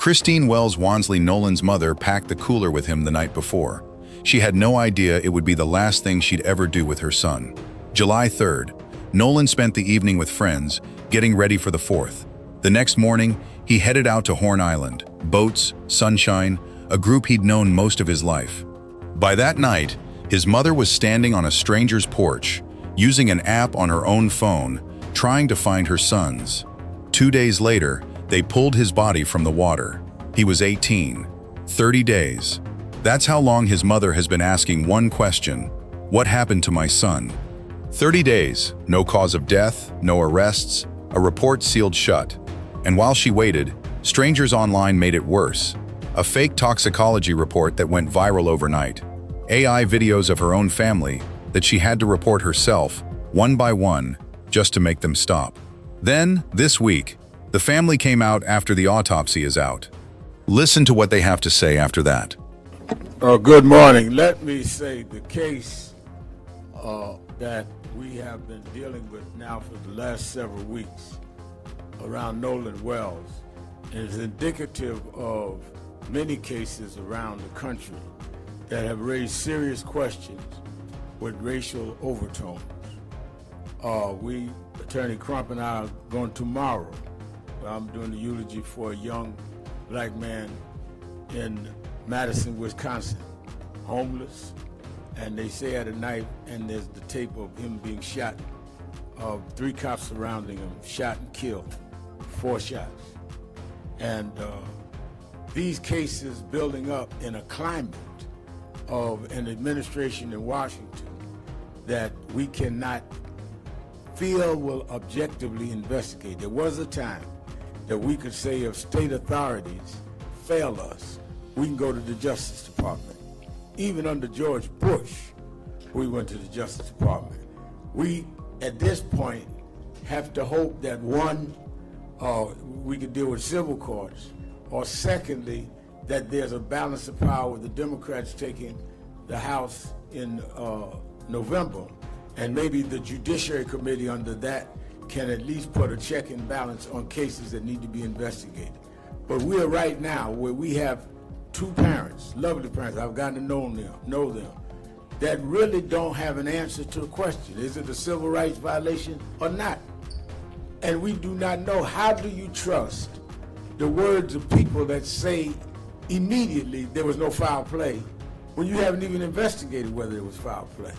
Christine Wells Wonsley, Nolan's mother, packed the cooler with him the night before. She had no idea it would be the last thing she'd ever do with her son. July 3rd, Nolan spent the evening with friends, getting ready for the 4th. The next morning, he headed out to Horn Island. Boats, sunshine, a group he'd known most of his life. By that night, his mother was standing on a stranger's porch, using an app on her own phone, trying to find her son's. 2 days later, they pulled his body from the water. He was 18. 30 days. That's how long his mother has been asking one question: what happened to my son? 30 days, no cause of death, no arrests, a report sealed shut. And while she waited, strangers online made it worse. A fake toxicology report that went viral overnight. AI videos of her own family that she had to report herself, one by one, just to make them stop. Then, this week, the family came out after the autopsy is out. Listen to what they have to say after that. Good morning. Let me say the case that we have been dealing with now for the last several weeks around Nolan Wells is indicative of many cases around the country that have raised serious questions with racial overtones. Attorney Crump and I are going tomorrow. I'm doing the eulogy for a young black man in Madison, Wisconsin, homeless, and they say had a knife, and there's the tape of him being shot, 3 cops surrounding him, shot and killed, 4 shots. And these cases building up in a climate of an administration in Washington that we cannot feel will objectively investigate. There was a time that we could say if state authorities fail us, we can go to the Justice Department. Even under George Bush, we went to the Justice Department. We, at this point, have to hope that one, we could deal with civil courts, or secondly, that there's a balance of power with the Democrats taking the House in November, and maybe the Judiciary Committee under that can at least put a check and balance on cases that need to be investigated. But we are right now where we have 2 parents, lovely parents, I've gotten to know them, that really don't have an answer to a question. Is it a civil rights violation or not? And we do not know. How do you trust the words of people that say immediately there was no foul play when you haven't even investigated whether it was foul play?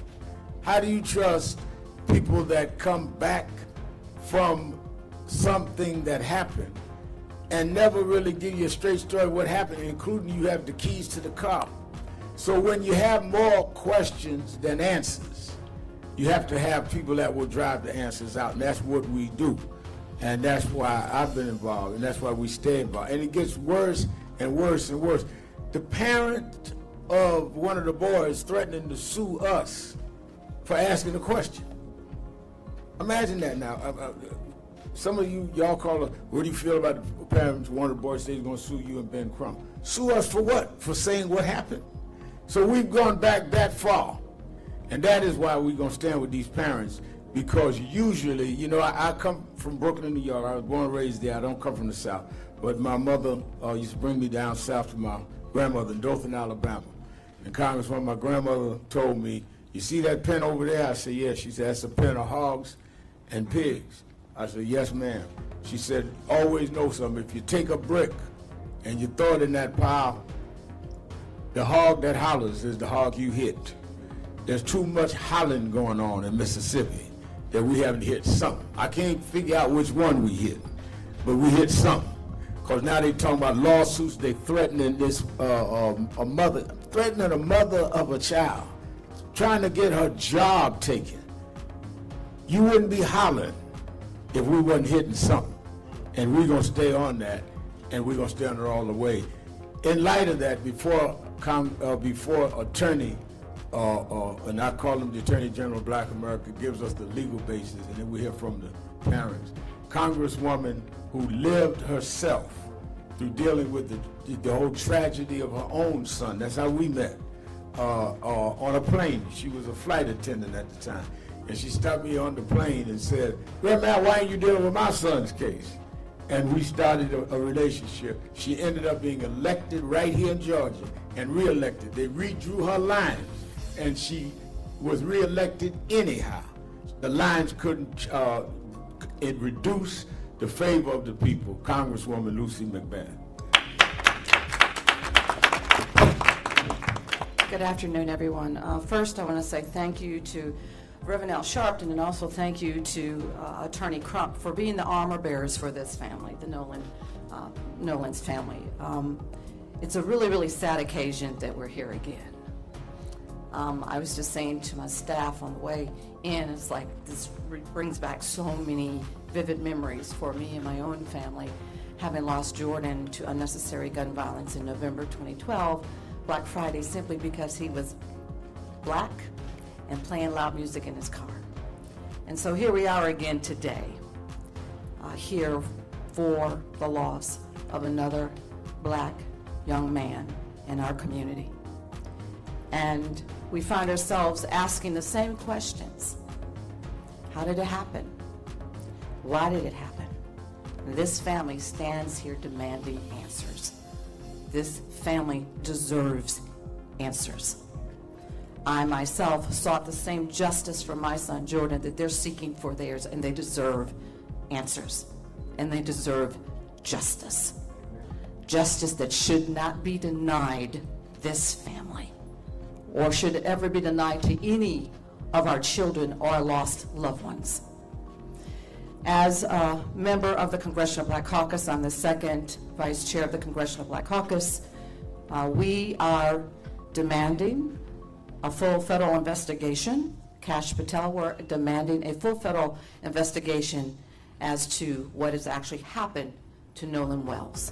How do you trust people that come back from something that happened and never really give you a straight story of what happened, including you have the keys to the car? So when you have more questions than answers, you have to have people that will drive the answers out, and that's what we do. And that's why I've been involved, and that's why we stay involved. And it gets worse and worse and worse. The parent of one of the boys threatening to sue us for asking a question. Imagine that now. Some of y'all call it, what do you feel about the parents, one of the boys says he's going to sue you and Ben Crump. Sue us for what? For saying what happened. So we've gone back that far. And that is why we're going to stand with these parents, because usually, you know, I come from Brooklyn, New York. I was born and raised there. I don't come from the South. But my mother used to bring me down south to my grandmother in Dothan, Alabama. And Congresswoman, my grandmother told me, you see that pen over there? I said, yes. She said, that's a pen of hogs and pigs. I said, yes, ma'am. She said, always know something. If you take a brick and you throw it in that pile, the hog that hollers is the hog you hit. There's too much hollering going on in Mississippi that we haven't hit something. I can't figure out which one we hit, but we hit something. Because now they talking about lawsuits, they threatening this, a mother of a child, trying to get her job taken. You wouldn't be hollering if we wasn't hitting something. And we're gonna stay on that, and we're gonna stay on it all the way. In light of that, before attorney, and I call him the Attorney General of Black America, gives us the legal basis, and then we hear from the parents. Congresswoman who lived herself through dealing with the whole tragedy of her own son. That's how we met, on a plane. She was a flight attendant at the time. And she stopped me on the plane and said, Grandma, why ain't you dealing with my son's case? and we started a relationship. She ended up being elected right here in Georgia and re-elected. They redrew her lines, and she was re-elected anyhow. The lines couldn't reduce the favor of the people. Congresswoman Lucy McBath. Good afternoon, everyone. First, I want to say thank you to Reverend Al Sharpton, and also thank you to Attorney Crump for being the armor bearers for this family, the Nolan's family. It's a really, really sad occasion that we're here again. I was just saying to my staff on the way in, it's like this brings back so many vivid memories for me and my own family, having lost Jordan to unnecessary gun violence in November 2012, Black Friday, simply because he was black and playing loud music in his car. And so here we are again today, here for the loss of another black young man in our community. And we find ourselves asking the same questions. How did it happen? Why did it happen? This family stands here demanding answers. This family deserves answers. I myself sought the same justice for my son Jordan that they're seeking for theirs, and they deserve answers, and they deserve justice. Justice that should not be denied this family, or should ever be denied to any of our children or our lost loved ones. As a member of the Congressional Black Caucus, I'm the second vice chair of the Congressional Black Caucus. We are demanding a full federal investigation. Kash Patel, we're demanding a full federal investigation as to what has actually happened to Nolan Wells.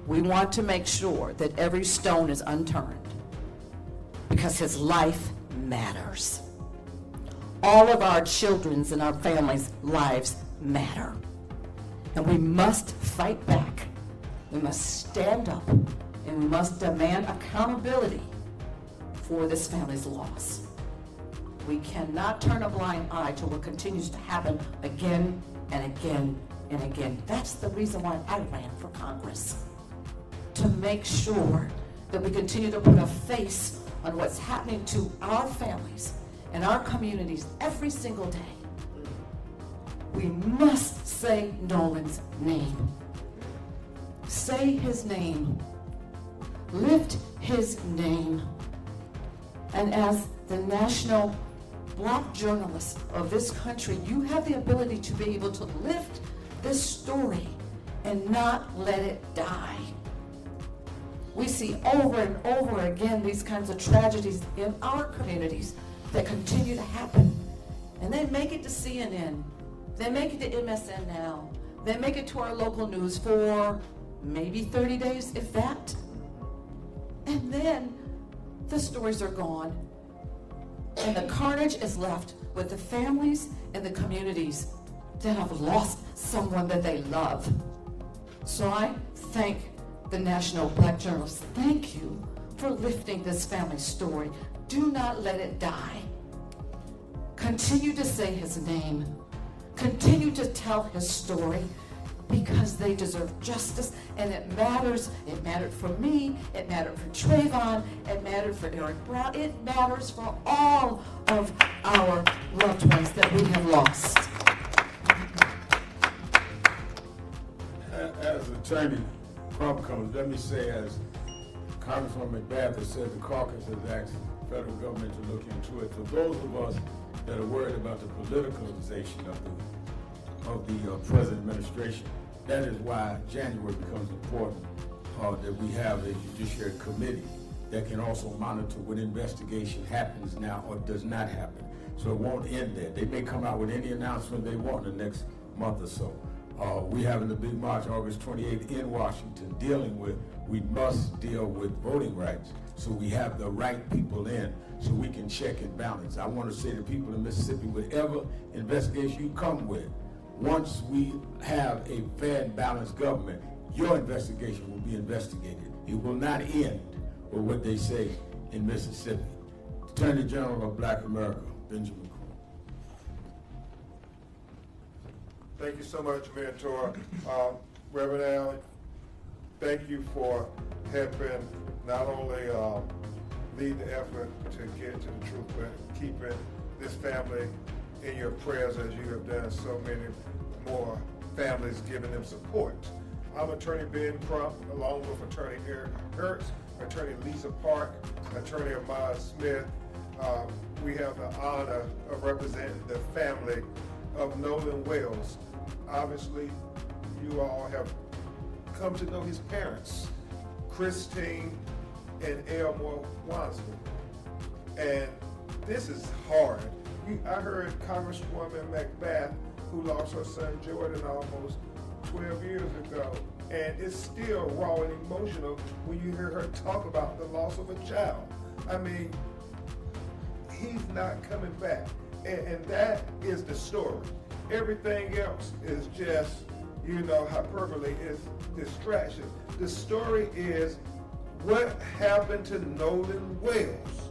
We want to make sure that every stone is unturned, because his life matters. All of our children's and our families' lives matter. And we must fight back. We must stand up, and we must demand accountability for this family's loss. We cannot turn a blind eye to what continues to happen again and again and again. That's the reason why I ran for Congress, to make sure that we continue to put a face on what's happening to our families and our communities every single day. We must say Nolan's name. Say his name. Lift his name. And as the national black journalist of this country, you have the ability to be able to lift this story and not let it die. We see over and over again these kinds of tragedies in our communities that continue to happen. And they make it to CNN. They make it to MSN Now. They make it to our local news for maybe 30 days, if that. And then the stories are gone. And the carnage is left with the families and the communities that have lost someone that they love. So I thank the National Black Journalists. Thank you for lifting this family's story. Do not let it die. Continue to say his name. Continue to tell his story, because they deserve justice, and it matters. It mattered for me. It mattered for Trayvon. It mattered for Eric Brown. It matters for all of our loved ones that we have lost. As Attorney Crump comes, let me say, as Congresswoman McBath has said, the caucus has asked the federal government to look into it. For those of us that are worried about the politicalization of the present administration, that is why January becomes important, that we have a judiciary committee that can also monitor when investigation happens now or does not happen. So it won't end there. They may come out with any announcement they want in the next month or so. We having a big march August 28th in Washington we must deal with voting rights, so we have the right people in, so we can check and balance. I want to say to people in Mississippi, whatever investigation you come with, once we have a fair and balanced government, your investigation will be investigated. It will not end with what they say in Mississippi. Attorney General of Black America, Benjamin Crump. Thank you so much, Mentor. Reverend Allen, thank you for helping not only lead the effort to get to the truth, but keeping this family in your prayers as you have done so many more families, giving them support. I'm Attorney Ben Crump, along with Attorney Eric Hertz, Attorney Lisa Park, Attorney Amaya Smith. We have the honor of representing the family of Nolan Wells. Obviously, you all have come to know his parents, Christine and Elmore Wonsley. And this is hard. I heard Congresswoman Macbeth, who lost her son Jordan almost 12 years ago, and it's still raw and emotional when you hear her talk about the loss of a child. I mean, he's not coming back, and that is the story. Everything else is just, hyperbole, is distraction. The story is what happened to Nolan Wells.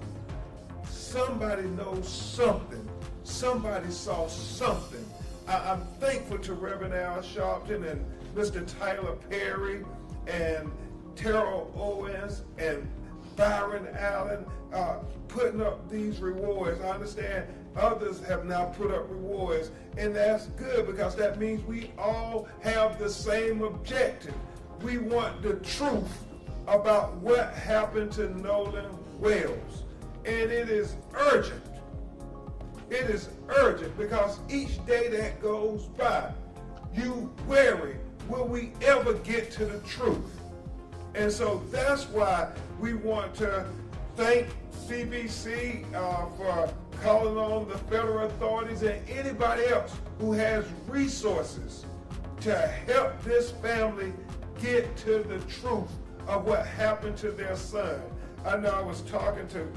Somebody knows something. Somebody saw something. I'm thankful to Reverend Al Sharpton and Mr. Tyler Perry and Terrell Owens and Byron Allen putting up these rewards. I understand others have now put up rewards, and that's good because that means we all have the same objective. We want the truth about what happened to Nolan Wells, and it is urgent. It is urgent because each day that goes by, you worry, will we ever get to the truth? And so that's why we want to thank CBC for calling on the federal authorities and anybody else who has resources to help this family get to the truth of what happened to their son. I know I was talking to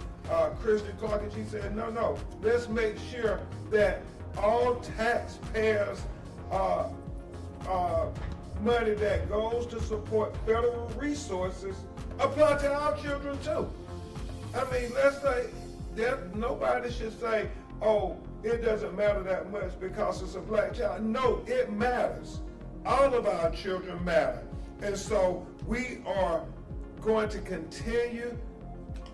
Christian Clark, and she said, no, let's make sure that all taxpayers' money that goes to support federal resources apply to our children too. I mean, let's say that nobody should say, oh, it doesn't matter that much because it's a black child. No, it matters. All of our children matter. And so we are going to continue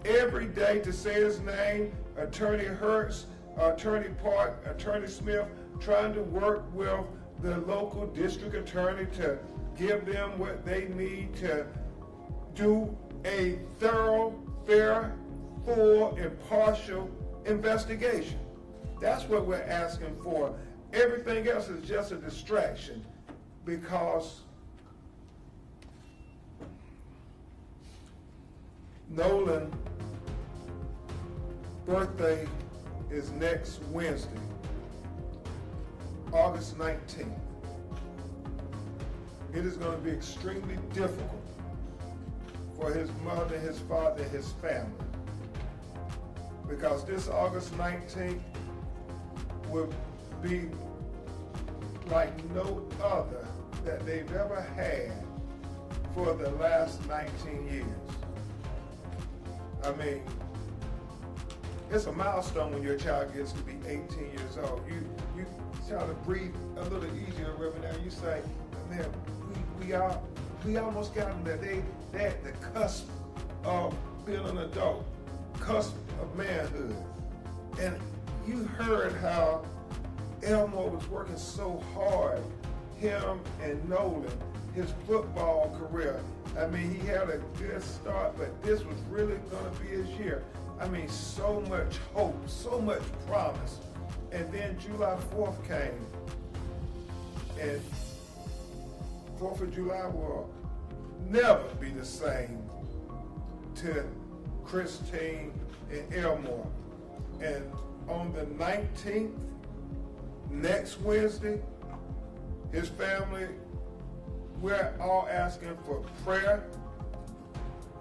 every day to say his name, Attorney Hertz, Attorney Park, Attorney Smith, trying to work with the local district attorney to give them what they need to do a thorough, fair, full, impartial investigation. That's what we're asking for. Everything else is just a distraction because Nolan's birthday is next Wednesday, August 19th. It is going to be extremely difficult for his mother, his father, and his family, because this August 19th will be like no other that they've ever had for the last 19 years. I mean, it's a milestone when your child gets to be 18 years old. You try to breathe a little easier, Reverend. Now you say, man, we almost got them there. They're at the cusp of being an adult, cusp of manhood. And you heard how Elmore was working so hard, him and Nolan, his football career. I mean, he had a good start, but this was really going to be his year. I mean, so much hope, so much promise. And then July 4th came, and 4th of July will never be the same to Christine and Elmore. And on the 19th, next Wednesday, his family, we're all asking for prayer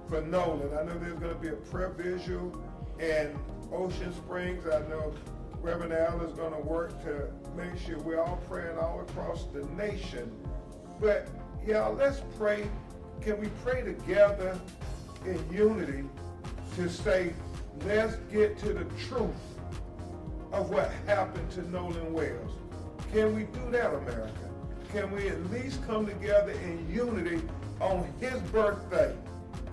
for Nolan. I know there's going to be a prayer visual in Ocean Springs. I know Reverend Al is going to work to make sure we're all praying all across the nation. But y'all, let's pray. Can we pray together in unity to say, let's get to the truth of what happened to Nolan Wells? Can we do that, America? can we at least come together in unity on his birthday?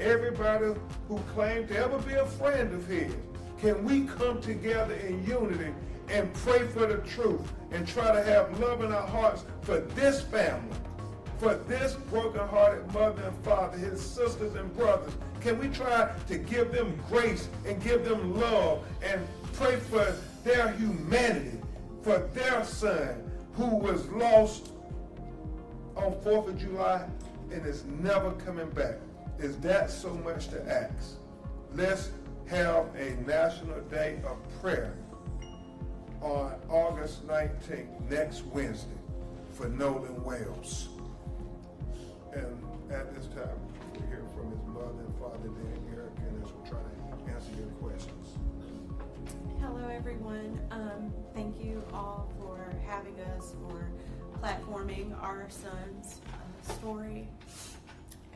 Everybody who claimed to ever be a friend of his, can we come together in unity and pray for the truth and try to have love in our hearts for this family, for this broken-hearted mother and father, his sisters and brothers? Can we try to give them grace and give them love and pray for their humanity, for their son who was lost on 4th of July and is never coming back? Is that so much to ask? Let's have a national day of prayer on August 19th, next Wednesday, for Nolan Wells. And at this time, we'll hear from his mother and father, then Eric, and as we're trying to answer your questions. Hello, everyone. Thank you all for having us, for platforming our son's story.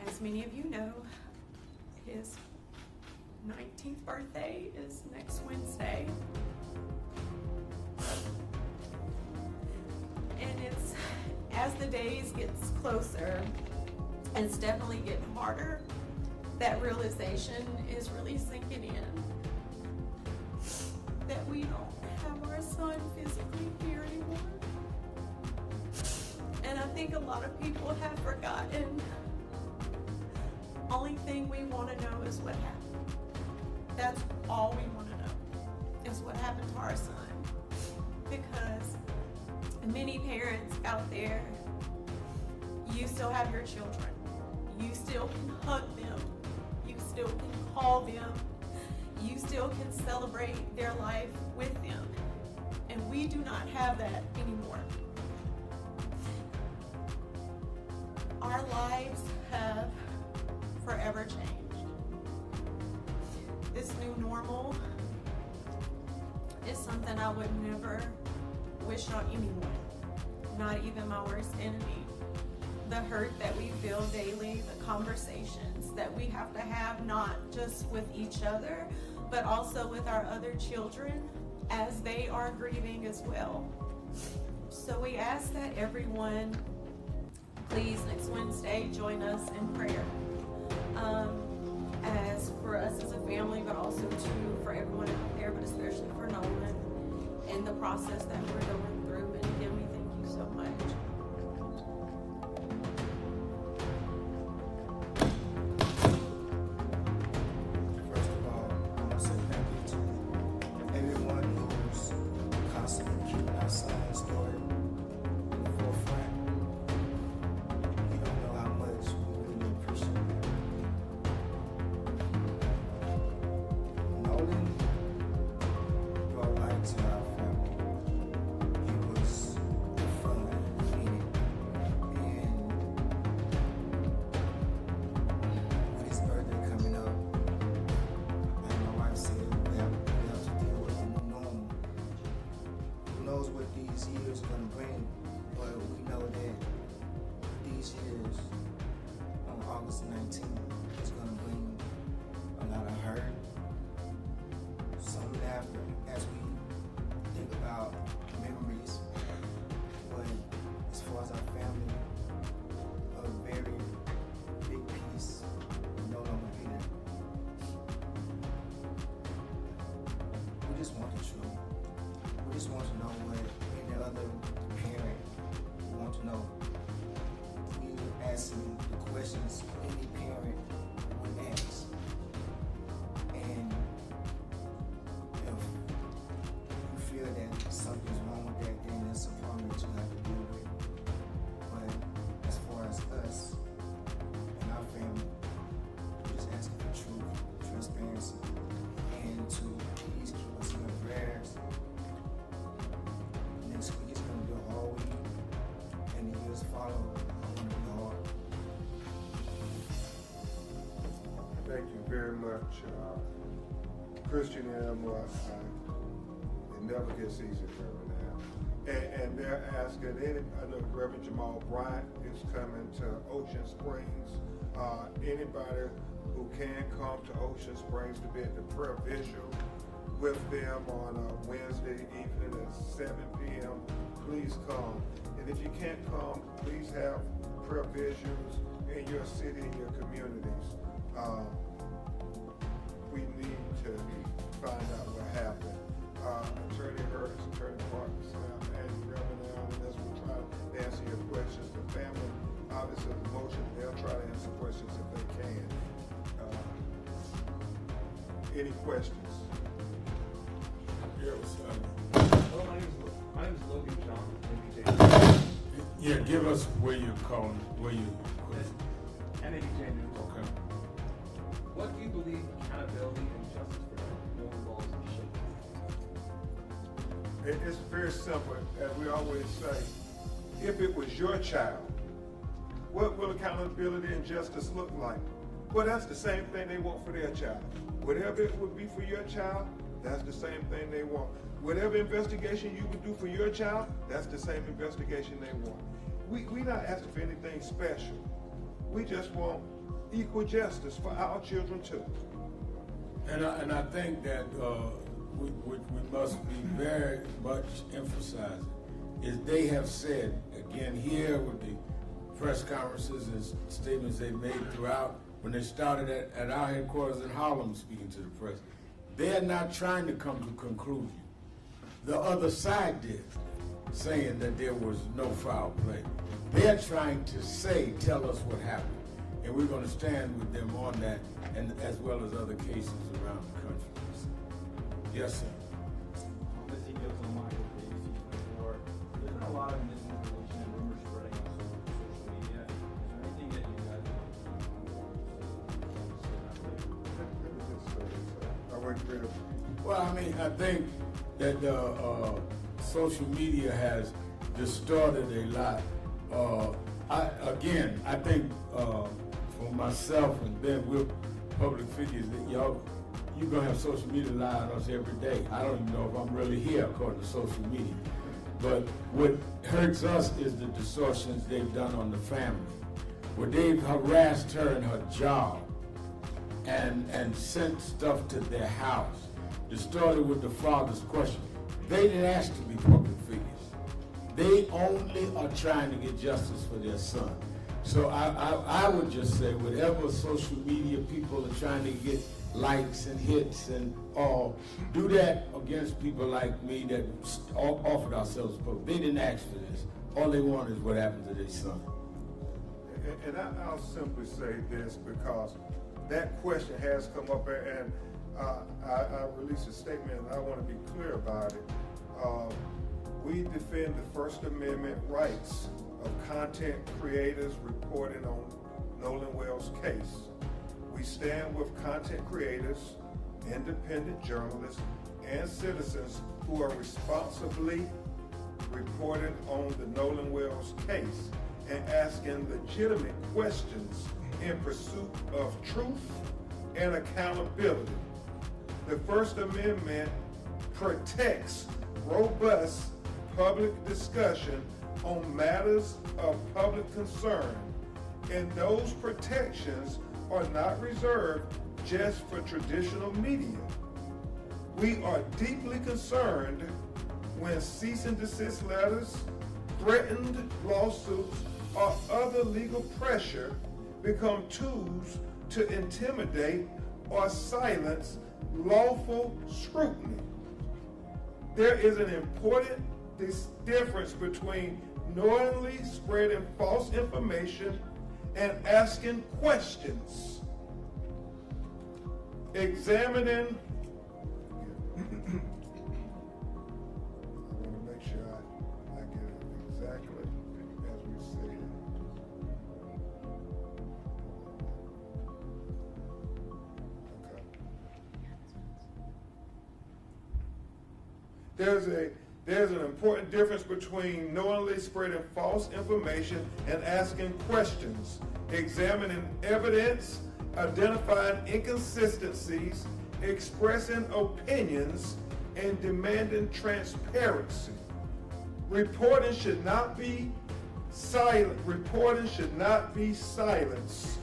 As many of you know, his 19th birthday is next Wednesday. And it's, as the days gets closer, and it's definitely getting harder, that realization is really sinking in. That we don't have our son physically here anymore. And I think a lot of people have forgotten. Only thing we want to know is what happened. That's all we want to know, is what happened to our son. Because many parents out there, you still have your children. You still can hug them. You still can call them. You still can celebrate their life with them. And we do not have that anymore. Our lives have forever changed. This new normal is something I would never wish on anyone, not even my worst enemy. The hurt that we feel daily, the conversations that we have to have, not just with each other, but also with our other children as they are grieving as well. So we ask that everyone, please, next Wednesday, join us in prayer. As for us as a family, but also too for everyone out there, but especially for Nolan and the process that we're going through. And again, we thank you so much. First of all, I want to say thank you to everyone who's constantly keeping our son's story in the forefront. You don't know how much we really appreciate it. Nolan brought light to our family. He was fun in it. And with his birthday coming up, like my wife said, we have to deal with a new normal. Who knows what these years are going to bring, but we know that these years on August 19th is going to bring a lot of hurt, some laughter as we think about memories, but as far as our family, a very big piece will no longer be there. We just want the truth. We just want to know what any other parent would want to know. We're asking the questions any parent would ask. And if you feel that something's wrong with that, then that's a problem that you have to deal with. But as far as us and our family, we're just asking for truth, transparency, and to please keep us in your prayers. Next week is going to be a hard week, and the years follow are going to be hard. Thank you very much, Christian and Elmore. It never gets easier, Reverend Al. And they're asking, I know Reverend Jamal Bryant is coming to Ocean Springs. Anybody who can come to Ocean Springs to be at the prayer visual with them on a Wednesday evening at 7 p.m. Please come. And if you can't come, please have prayer visuals in your city and your communities. We need to find out what happened. Attorney Hurts, Attorney Marcus, and Reverend Allen, as we try to answer your questions. The family, obviously, the motion, they'll try to answer questions if they can. Any questions? Yeah, Hello, my name is Logan John. yeah, give us where you're calling, where you. NABJ News. Okay. What do you believe accountability and justice for Nolan Wells should be? It's very simple. As we always say, if it was your child, what will accountability and justice look like? Well, that's the same thing they want for their child. Whatever it would be for your child, that's the same thing they want. Whatever investigation you would do for your child, that's the same investigation they want. We're not asking for anything special. We just want equal justice for our children too. And I think that we must be very much emphasizing is they have said, again here with the press conferences and statements they've made throughout, when they started at our headquarters in Harlem speaking to the press, they're not trying to come to a conclusion. The other side did, saying that there was no foul play. They're trying to tell us what happened. And we're going to stand with them on that, and as well as other cases around the country. Yes, sir. There's been a lot of misinformation and rumors spreading on social media. Is there anything that you guys Well, I mean, I think that social media has distorted a lot. I think for myself and Ben, we're public figures that you're gonna have social media lie on us every day. I don't even know if I'm really here according to social media. But what hurts us is the distortions they've done on the family, where they've harassed her in her job and sent stuff to their house, distorted with the father's question. They didn't ask to be public figures. They only are trying to get justice for their son. So I would just say, whatever social media people are trying to get likes and hits and all, do that against people like me that offered ourselves public. They didn't ask for this. All they want is what happened to their son. And I'll simply say this, because that question has come up, and I released a statement, and I want to be clear about it. We defend the First Amendment rights of content creators reporting on Nolan Wells' case. We stand with content creators, independent journalists, and citizens who are responsibly reporting on the Nolan Wells case and asking legitimate questions in pursuit of truth and accountability. The First Amendment protects robust public discussion on matters of public concern, and those protections are not reserved just for traditional media. We are deeply concerned when cease and desist letters, threatened lawsuits, or other legal pressure become tools to intimidate or silence lawful scrutiny. There is an important difference between knowingly spreading false information and asking questions. Examining, I want to make sure I get it exactly as we say it. Okay. There's an important difference between knowingly spreading false information and asking questions, examining evidence, identifying inconsistencies, expressing opinions, and demanding transparency. Reporting should not be silent. Reporting should not be silenced,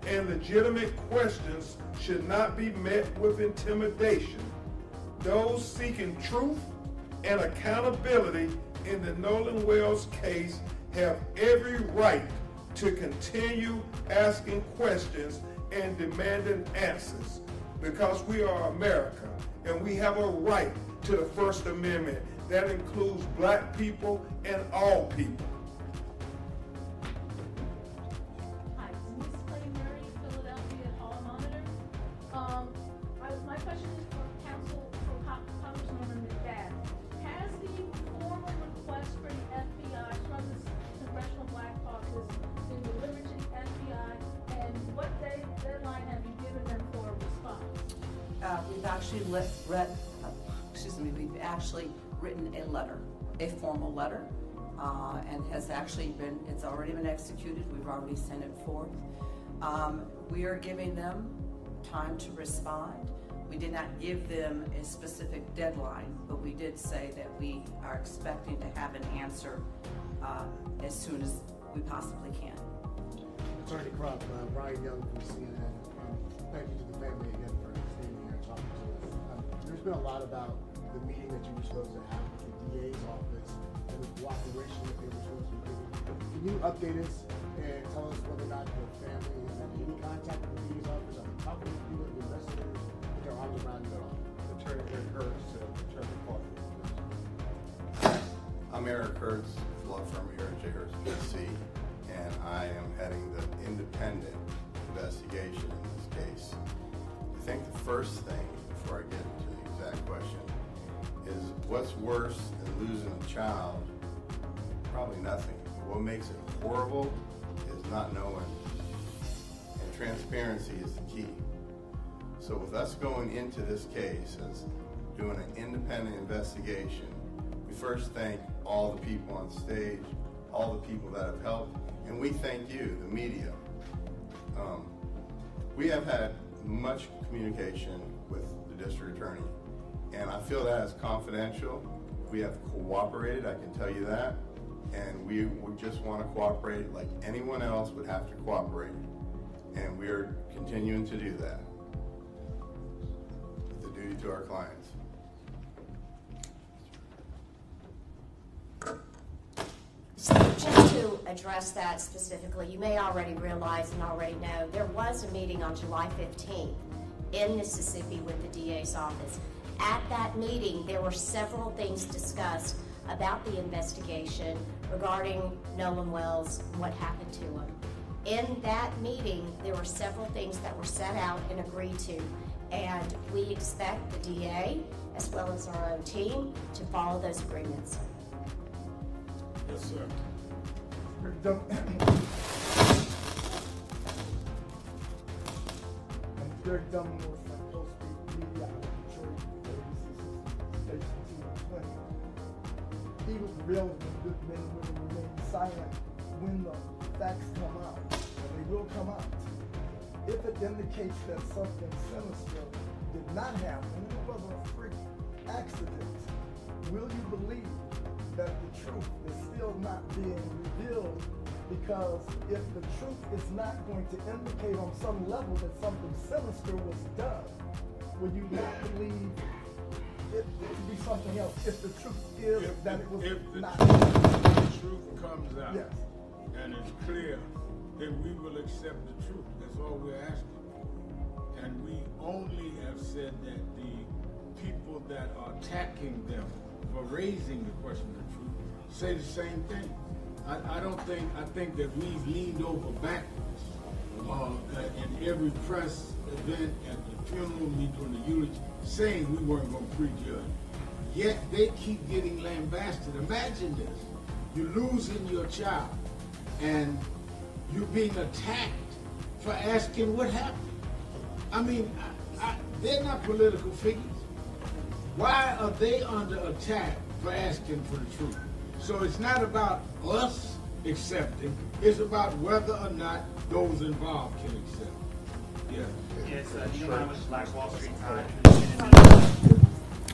and legitimate questions should not be met with intimidation. Those seeking truth and accountability in the Nolan Wells case have every right to continue asking questions and demanding answers, because we are America and we have a right to the First Amendment. That includes black people and all people. Hi, Ms. Clay Murray, Philadelphia Hall Monitor. My question is for Council, for Congresswoman McDad. Has the formal request for the FBI from the Congressional Black Caucus been delivered to the FBI, and what deadline have you given them for a response? We've actually we've actually written a letter, a formal letter, and it's already been executed. We've already sent it forth. We are giving them time to respond. We did not give them a specific deadline, but we did say that we are expecting to have an answer as soon as we possibly can. Attorney Crump, Brian Young from CNN. Thank you to the family again for staying here and talking to us. There's been a lot about the meeting that you were supposed to have with the DA's office and the cooperation that they were supposed to be giving. Can you update us and tell us whether or not your family has had any contact with the DA's office? Are they talking with you and the investigators? Put their arms around you at all? Attorney Eric Hurst, Attorney Parker. I'm Eric Hurst, law firm here at J. Hurst PC, and I am heading the independent investigation in this case. I think the first thing, before I get into the exact question, is what's worse than losing a child? Probably nothing. What makes it horrible is not knowing, and transparency is the key. So with us going into this case as doing an independent investigation, we first thank all the people on stage, all the people that have helped, and we thank you, the media. We have had much communication with the district attorney, and I feel that is confidential. We have cooperated, I can tell you that, and we would just want to cooperate like anyone else would have to cooperate, and we are continuing to do that with the duty to our clients. So just to address that specifically, you may already realize and already know there was a meeting on July 15th in Mississippi with the DA's office. At that meeting, there were several things discussed about the investigation regarding Nolan Wells and what happened to him. In that meeting, there were several things that were set out and agreed to, and we expect the DA, as well as our own team, to follow those agreements. Yes, sir. I'm Greg Dunmore from Coast State Media out of Detroit, Station 220. He was real when good men and women remain silent when the facts come out, and they will come out. If it indicates that something sinister did not happen, it was a freak accident, will you believe that the truth is still not being revealed? Because if the truth is not going to indicate on some level that something sinister was done, will you not believe it to be something else if the truth is that it was not? If the truth comes out, yes, and it's clear, then we will accept the truth. That's all we're asking. And we only have said that the people that are attacking them for raising the question of the truth say the same thing. I think that we've leaned over backwards in every press event, at the funeral, me doing the eulogy, saying we weren't going to prejudge. Yet they keep getting lambasted. Imagine this. You're losing your child and you're being attacked for asking what happened. I mean, they're not political figures. Why are they under attack for asking for the truth? So it's not about us accepting, it's about whether or not those involved can accept. Yeah. Yes, Nolan was Black Wall Street Times.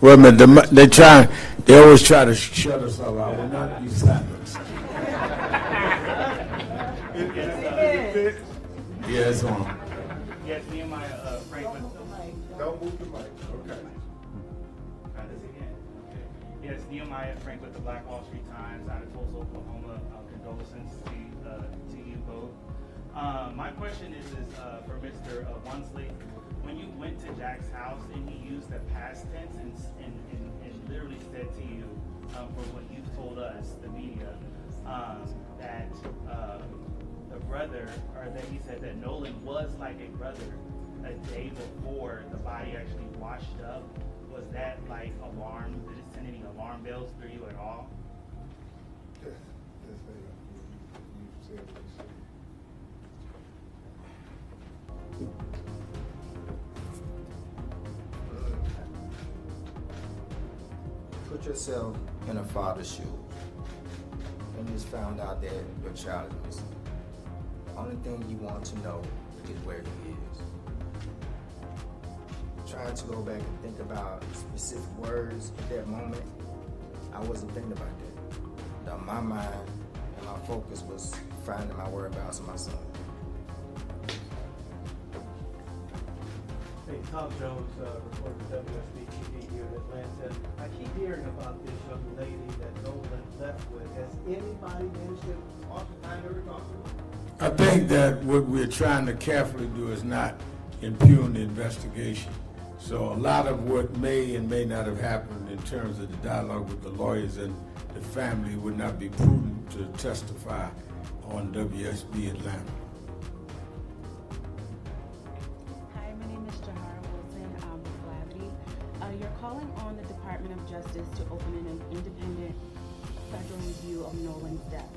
Well, they always try to shut us all out. We're not these silence. Yeah, it's on. Yes, Nehemiah Franklin. Don't move the mic. Okay. this again. Okay. Yes, Nehemiah Frank with the Black Wall Street Times out of Tulsa, Oklahoma. Condolences to you both. My question is for Mr. Wonsley. When you went to Jack's house and he used the past tense and literally said to you, for what you've told us, the media, that the brother, or that he said that Nolan was like a brother a day before the body actually washed up, was that like alarm? Did it send any alarm bells through you at all? Put yourself in a father's shoes and just found out that your child is missing. The only thing you want to know is where he is. Trying to go back and think about specific words at that moment, I wasn't thinking about that. Now, my mind and my focus was finding my whereabouts of my son. Hey, Tom Jones, reporter for WSB-TV here in Atlanta. I keep hearing about this young lady that Nolan left with. Has anybody managed to find her or talk to her? I think that what we're trying to carefully do is not impugn the investigation. So a lot of what may and may not have happened in terms of the dialogue with the lawyers and the family would not be prudent to testify on WSB Atlanta. Hi, my name is Jahara Wilson with Glavity. You're calling on the Department of Justice to open an independent federal review of Nolan's death.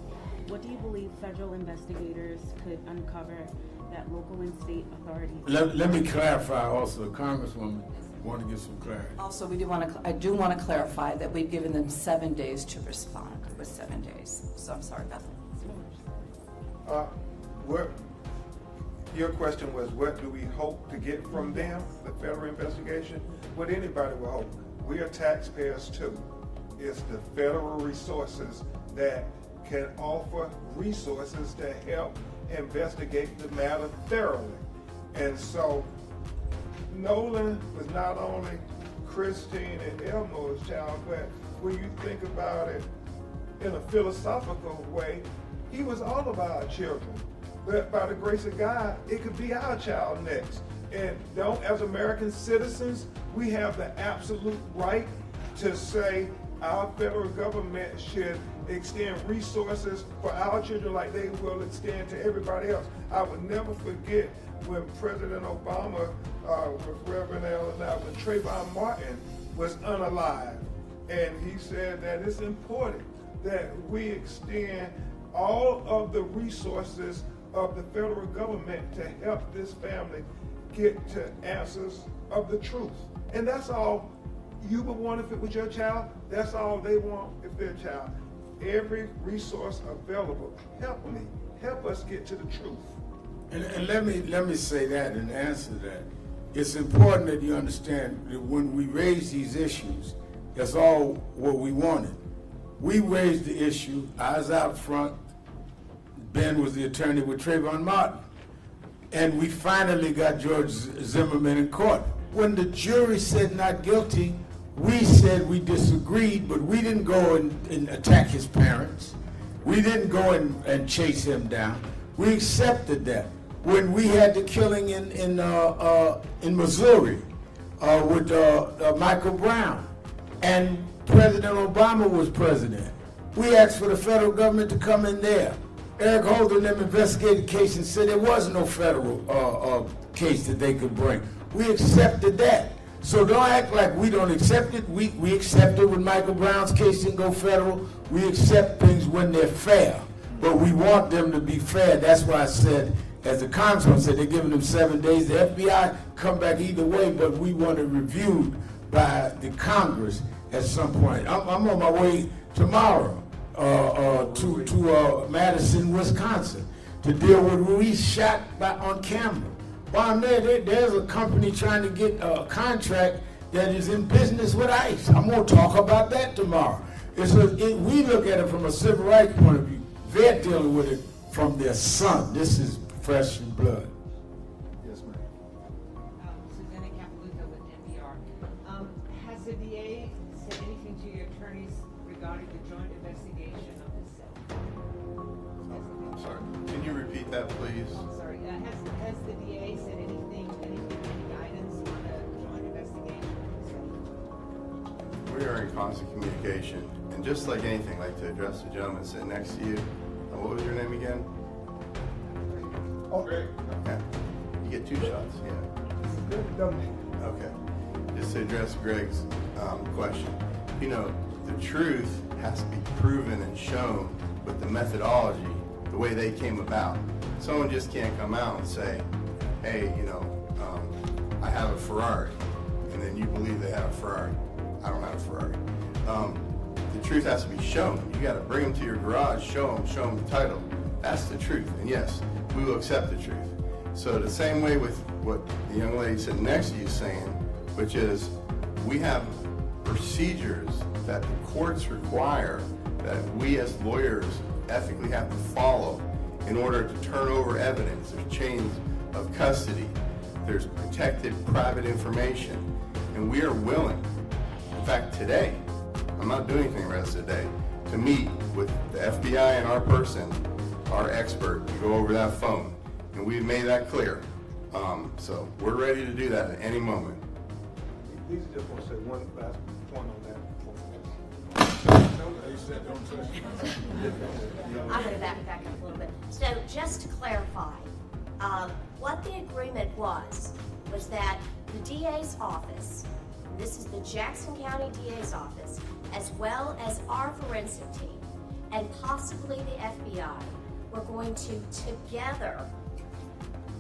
What do you believe federal investigators could uncover that local and state authorities? Let me clarify also, Congresswoman, want to get some clarity. Also, I do want to clarify that we've given them 7 days to respond. It was 7 days. So I'm sorry about that. Your question was, what do we hope to get from them, the federal investigation? What anybody will hope. We are taxpayers too. It's the federal resources that can offer resources to help investigate the matter thoroughly. And so Nolan was not only Christine and Elmore's child, but when you think about it in a philosophical way, he was all of our children. But by the grace of God, it could be our child next. And as American citizens, we have the absolute right to say our federal government should extend resources for our children like they will extend to everybody else. I would never forget when President Obama, with Reverend Al and I, when Trayvon Martin was unalive. And he said that it's important that we extend all of the resources of the federal government to help this family get to answers of the truth. And that's all you would want if it was your child. That's all they want if their child. Every resource available. Help us get to the truth. And let me say that and answer that. It's important that you understand that when we raise these issues, that's all what we wanted. We raised the issue, I was out front, Ben was the attorney with Trayvon Martin, and we finally got George Zimmerman in court. When the jury said not guilty, we said we disagreed, but we didn't go and attack his parents. We didn't go and chase him down. We accepted that. When we had the killing in Missouri with Michael Brown, and President Obama was president, we asked for the federal government to come in there. Eric Holder and them investigated the case and said there was no federal case that they could bring. We accepted that. So don't act like we don't accept it. We accept it when Michael Brown's case didn't go federal. We accept things when they're fair, but we want them to be fair. That's why I said, as the congressman said, they're giving them 7 days. The FBI come back either way, but we want it reviewed by the Congress at some point. I'm on my way tomorrow to Madison, Wisconsin, to deal with Ruiz shot on camera. While I'm there's a company trying to get a contract that is in business with ICE. I'm going to talk about that tomorrow. We look at it from a civil rights point of view. They're dealing with it from their son. This is flesh and blood. Yes, ma'am. Susanna Capilouto with NPR. Has the DA said anything to your attorneys regarding the joint investigation of this case? I'm sorry. Can you repeat that, please? I'm sorry. Has the DA said anything, any guidance on a joint investigation of this case? We are in constant communication, and just like anything, like to address the gentleman sitting next to you. What was your name again? Oh, great. Okay. You get 2 shots, yeah. Okay. Just to address Greg's question. You know, the truth has to be proven and shown with the methodology, the way they came about. Someone just can't come out and say, hey, you know, I have a Ferrari, and then you believe they have a Ferrari. I don't have a Ferrari. The truth has to be shown. You got to bring them to your garage, show them the title. That's the truth. And yes, we will accept the truth. So the same way with what the young lady sitting next to you is saying, which is we have procedures that the courts require that we as lawyers ethically have to follow in order to turn over evidence. There's chains of custody. There's protected private information. And we are willing, in fact today, I'm not doing anything the rest of the day, to meet with the FBI and our person, our expert, to go over that phone. And we've made that clear. So we're ready to do that at any moment. These just want to say one last point on that. I'm going to back up a little bit. So just to clarify, what the agreement was that the DA's office, this is the Jackson County DA's office, as well as our forensic team, and possibly the FBI, were going to together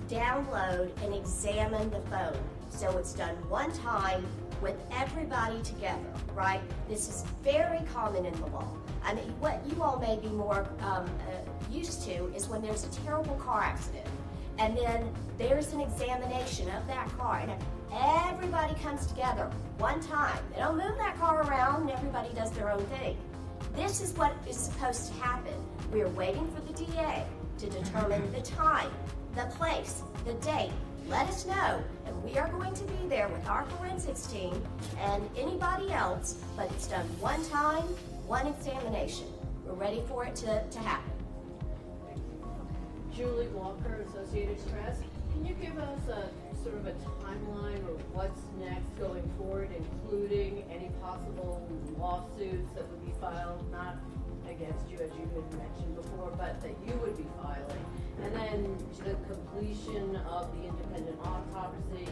download and examine the phone. So it's done one time with everybody together, right? This is very common in the law. I mean, what you all may be more used to is when there's a terrible car accident, and then there's an examination of that car, and everybody comes together one time. They don't move that car around, and everybody does their own thing. This is what is supposed to happen. We are waiting for the DA to determine the time, the place, the date. Let us know, and we are going to be there with our forensics team and anybody else, but it's done one time, one examination. We're ready for it to happen. Julie Walker, Associated Press. Can you give us a sort of a timeline or what's next going forward, including any possible lawsuits that would be filed, not against you as you had mentioned before, but that you would be filing? And then the completion of the independent autopsy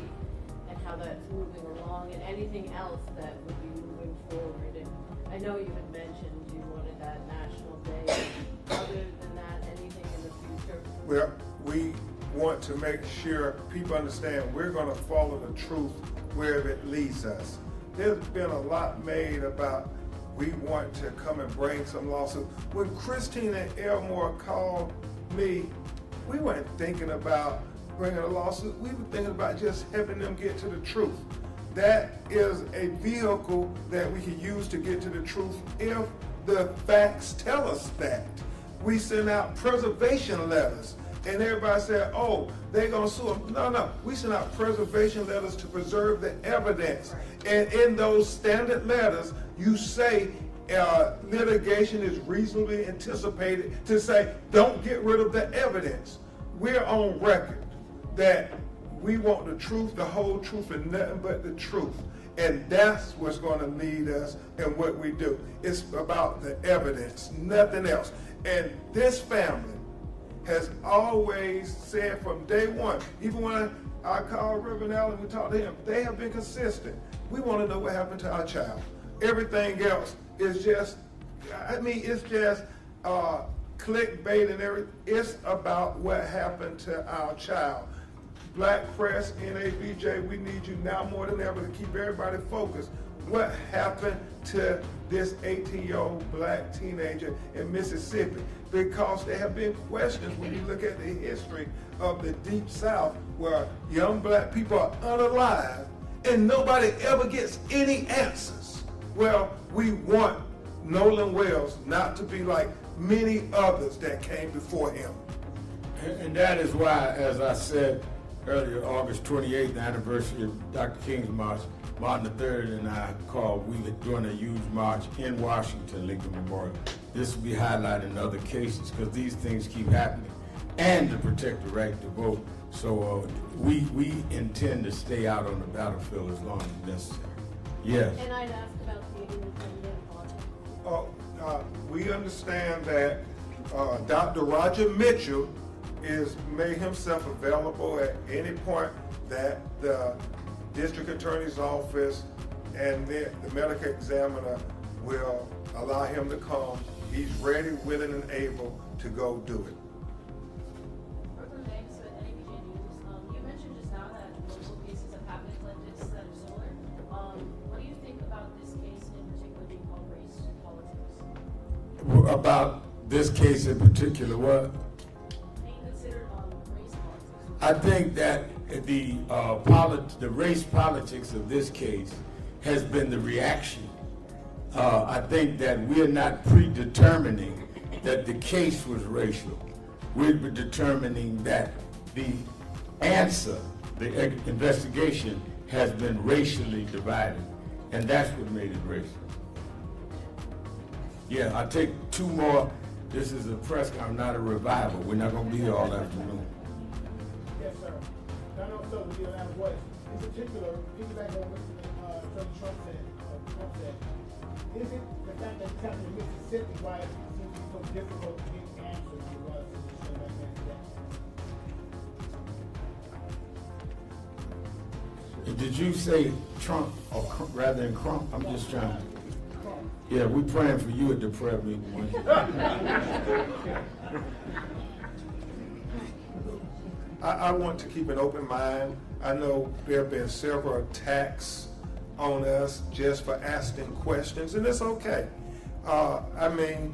and how that's moving along, and anything else that would be moving forward. And I know you had mentioned you wanted that national day. Other than that, anything in the future? Well, we want to make sure people understand we're going to follow the truth wherever it leads us. There's been a lot made about we want to come and bring some lawsuits. When Christine and Elmore called me, we weren't thinking about bringing a lawsuit. We were thinking about just helping them get to the truth. That is a vehicle that we can use to get to the truth if the facts tell us that. We send out preservation letters, and everybody said, oh, they're going to sue them. No, we send out preservation letters to preserve the evidence. And in those standard letters, you say litigation is reasonably anticipated to say, don't get rid of the evidence. We're on record that we want the truth, the whole truth, and nothing but the truth. And that's what's going to lead us in what we do. It's about the evidence, nothing else. And this family has always said from day one, even when I called Reverend Allen and we talked to him, they have been consistent. We want to know what happened to our child. Everything else is just, it's just clickbait and everything. It's about what happened to our child. Black press, NABJ, we need you now more than ever to keep everybody focused. What happened to this 18-year-old black teenager in Mississippi? Because there have been questions when you look at the history of the Deep South where young black people are unalive and nobody ever gets any answers. Well, we want Nolan Wells not to be like many others that came before him. And that is why, as I said earlier, August 28th, the anniversary of Dr. King's March, Martin III and I called, we were doing a huge march in Washington, Lincoln Memorial. This will be highlighted in other cases because these things keep happening, and to protect the right to vote. So we intend to stay out on the battlefield as long as necessary. Yes. And I'd ask about the independent audit. We understand that Dr. Roger Mitchell is made himself available at any point that the district attorney's office and the medical examiner will allow him to come. He's ready, willing, and able to go do it. Reverend Banks with NABJ News. You mentioned just now that multiple cases have happened like this that are similar. What do you think about this case in particular being called race politics? About this case in particular, what? Being considered race politics. I think that the race politics of this case has been the reaction. I think that we're not predetermining that the case was racial. We're determining that the answer, the investigation, has been racially divided, and that's what made it racial. Yeah, I'll take two more. This is a press conference, not a revival. We're not going to be here all afternoon. Yes, sir. And also, to be a loud voice, in particular, piggyback on what President Trump said, is it the fact that it's happening in Mississippi why it seems to be so difficult to get answers to us in the show like that today? Did you say Trump or rather than Crump? I'm just trying to. Yeah, we're praying for you at the prayer meeting. I want to keep an open mind. I know there have been several attacks on us just for asking questions, and it's okay. I mean,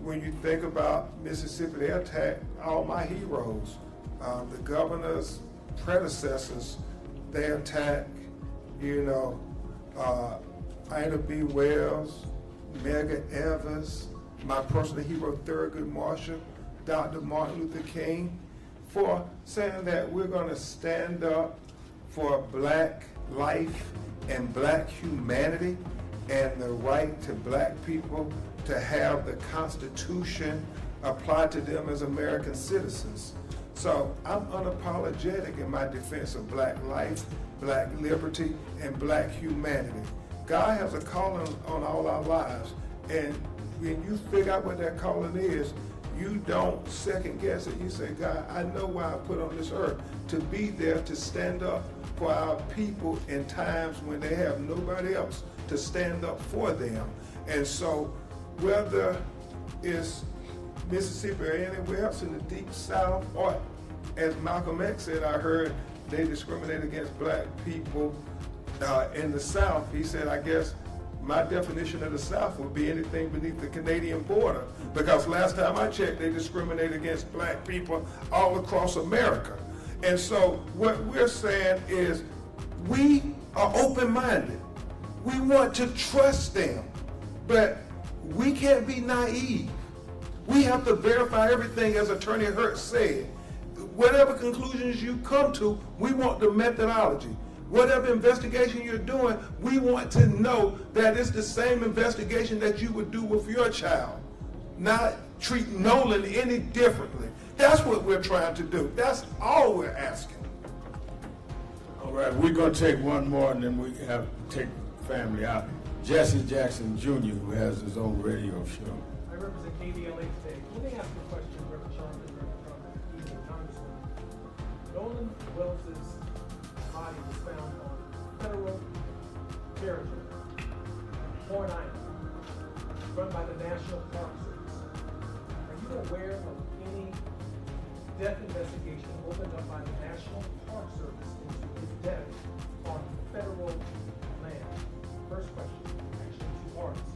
when you think about Mississippi, they attacked all my heroes. The governor's predecessors, they attacked, Ida B. Wells, Medgar Evers, my personal hero, Thurgood Marshall, Dr. Martin Luther King, for saying that we're going to stand up for black life and black humanity and the right to black people to have the Constitution applied to them as American citizens. So I'm unapologetic in my defense of black life, black liberty, and black humanity. God has a calling on all our lives, and when you figure out what that calling is, you don't second guess it. You say, God, I know why I put on this earth, to be there to stand up for our people in times when they have nobody else to stand up for them. And so whether it's Mississippi or anywhere else in the deep South, or as Malcolm X said, I heard they discriminate against black people in the South. He said, I guess my definition of the South would be anything beneath the Canadian border, because last time I checked, they discriminate against black people all across America. And so what we're saying is we are open-minded. We want to trust them, but we can't be naive. We have to verify everything, as Attorney Hurt said. Whatever conclusions you come to, we want the methodology. Whatever investigation you're doing, we want to know that it's the same investigation that you would do with your child, not treat Nolan any differently. That's what we're trying to do. That's all we're asking. All right, we're going to take one more, and then we have to take family out. Jesse Jackson Jr., who has his own radio show. I represent KDLA today. Let me ask you a question, Reverend Sharp and Reverend Crump, even Congressman. Nolan Wells' body was found on federal territory, Horn Island, run by the National Park Service. Are you aware of any death investigation opened up by the National Park Service into his death on federal land? First question, actually two parts.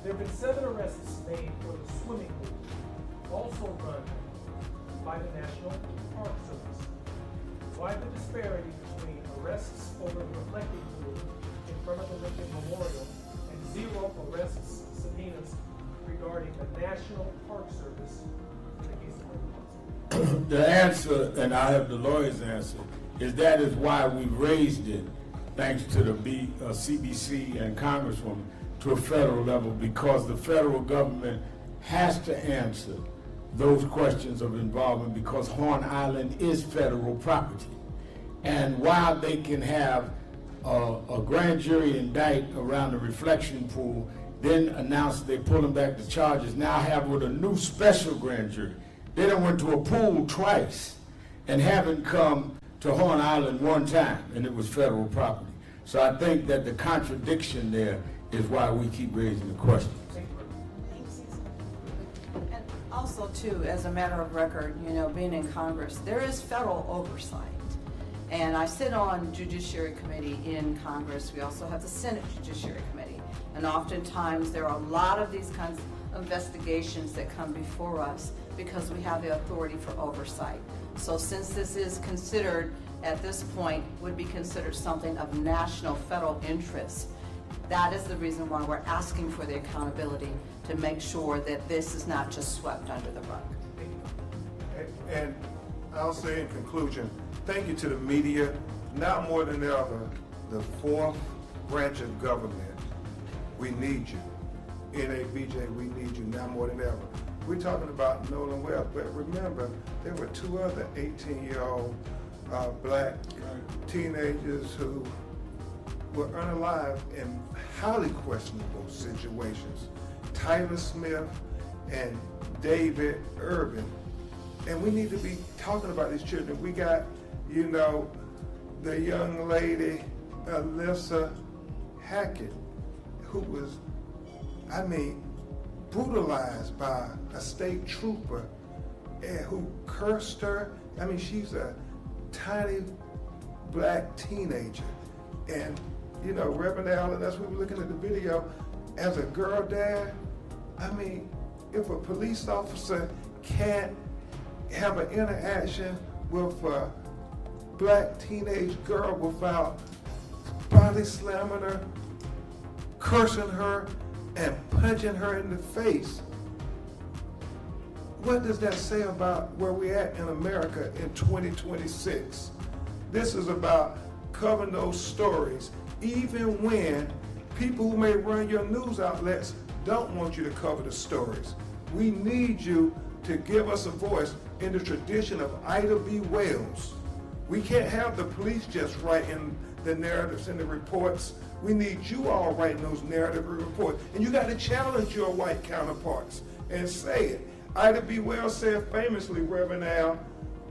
There have been 7 arrests made for the swimming pool, also run by the National Park Service. Why the disparity between arrests over the reflecting pool in front of the Lincoln Memorial and 0 arrests, subpoenas regarding the National Park Service in the case of Nolan? The answer, and I have the lawyer's answer, is that is why we raised it thanks to the CBC and Congresswoman, to a federal level, because the federal government has to answer those questions of involvement, because Horn Island is federal property. And while they can have a grand jury indict around the reflection pool, then announce they're pulling back the charges, now have with a new special grand jury. They done went to a pool twice and haven't come to Horn Island one time, and it was federal property. So I think that the contradiction there is why we keep raising the questions. And also, too, as a matter of record, you know, being in Congress, there is federal oversight. And I sit on Judiciary Committee in Congress. We also have the Senate Judiciary Committee. And oftentimes there are a lot of these kinds of investigations that come before us because we have the authority for oversight. So since this is considered, at this point, would be considered something of national federal interest, that is the reason why we're asking for the accountability to make sure that this is not just swept under the rug. And I'll say in conclusion, thank you to the media. Now more than ever, the fourth branch of government, we need you. NABJ, we need you now more than ever. We're talking about Nolan Wells, but remember, there were two other 18-year-old black teenagers who were unalived in highly questionable situations. Tyler Smith and David Urban. And we need to be talking about these children. We got, you know, the young lady, Alyssa Hackett, who was, I mean, brutalized by a state trooper and who cursed her. I mean, she's a tiny black teenager. And, you know, Reverend Allen, that's what we're looking at the video, as a girl dad, I mean, if a police officer can't have an interaction with a black teenage girl without body slamming her, cursing her, and punching her in the face, what does that say about where we're at in America in 2026? This is about covering those stories, even when people who may run your news outlets don't want you to cover the stories. We need you to give us a voice in the tradition of Ida B. Wells. We can't have the police just writing the narratives and the reports. We need you all writing those narrative reports. And you got to challenge your white counterparts and say it. Ida B. Wells said famously, Reverend Al,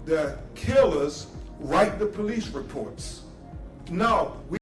the killers write the police reports. No,